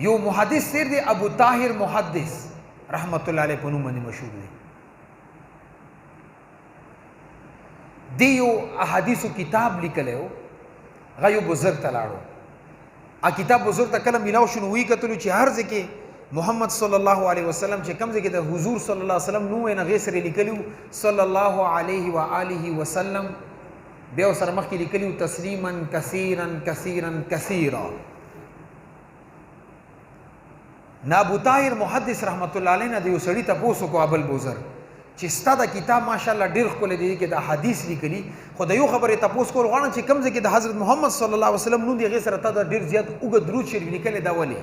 یو محدث تیر دی ابو طاهر محدث رحمت الله علیه په نوم باندې مشهور دی. دی یو احادیثو کتاب لیکلی و، هغه یو بزرګ ته لاړو. کتاب بزرګ ته کله میلاو شو نو ویې کتلو چې هر ځای کې محمد صلی الله علیه وسلم چې کوم ځای کې د حضور صلی الله علیه وسلم نوم یې هغې سره لیکلي و صلی الله علیه و آله وسلم، بیا ورسره مخکې لیکلي و تسلیما کثیرا کثیرا کثیرا. نه ابو طاهر محدث رحمت الله علیه نه د یو سړي تپوس وکړو ابل بزرګ چې ستا د کتاب ماشاءالله ډېر ښکلی دی کې د احادیث لیکلي، خو د یو خبرې تپوس کول غواړم چې کوم ځای کې د حضرت محمد صلی الله علیه وسلم نوم دی هغې سره تا د ډېر زیات اوږد درود شریف لیکلی دا ولې؟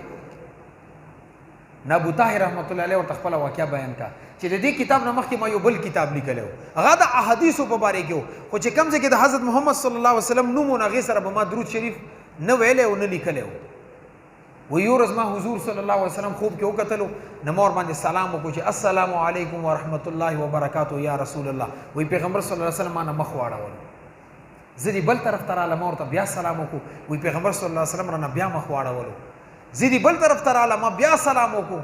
نه ابو طاهر رحمت الله علیه ورته خپله واقعه بیان کړه چې د دې کتاب نه مخکې ما یو بل کتاب لیکلی و، هغه د احادیثو په باره کې و، خو چې کوم ځای کې د حضرت محمد صلی الله علیه وسلم نوم و نو هغې سره به ما درود شریف نه ویلی او نه لیکلی و. و یو ورځ ما حضور صلی الله علیه وسلم خوب کې وکتلو، نو ما ورباندې سلام وکړو چې السلام علیکم ورحمت الله وبرکاتو یا رسول الله. وایي پیغمبر صلی الله علیه وسلم ما نه مخ واړولو، زه دې بل طرف ته رالم، ما ورته بیا سلام وکړو. وایي پیغمبر صلی الله علیه وسلم رانه بیا مخ واړولو، زه دې بل طرف ته رالم، ما بیا سلام وکړو.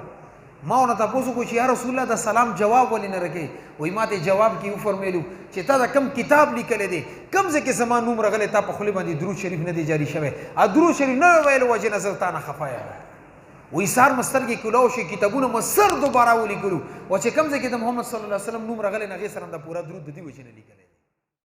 ما ورنه تپوس وکړو چې یا رسول الله د سلام جواب ولې نه راکوې؟ وایي ما ته جواب کې وفرمیلو چې تا د کوم کتاب لیکلی دی، کوم ځای کې زما نوم راغلی، تا په خولې باندې درود شریف نه دی جاري شوی، درود شریف نه ویلو وجې نه زه تا نه خفه یم. وایي سهار مې سترګې کلاو شي، کتابونه مې سر دوباره ولیکلو، و چې کوم ځای کې د محمد صلی الله علیه وسلم نوم راغلی نو هغې سره د پوره درود د دې وجې نه لیکلی.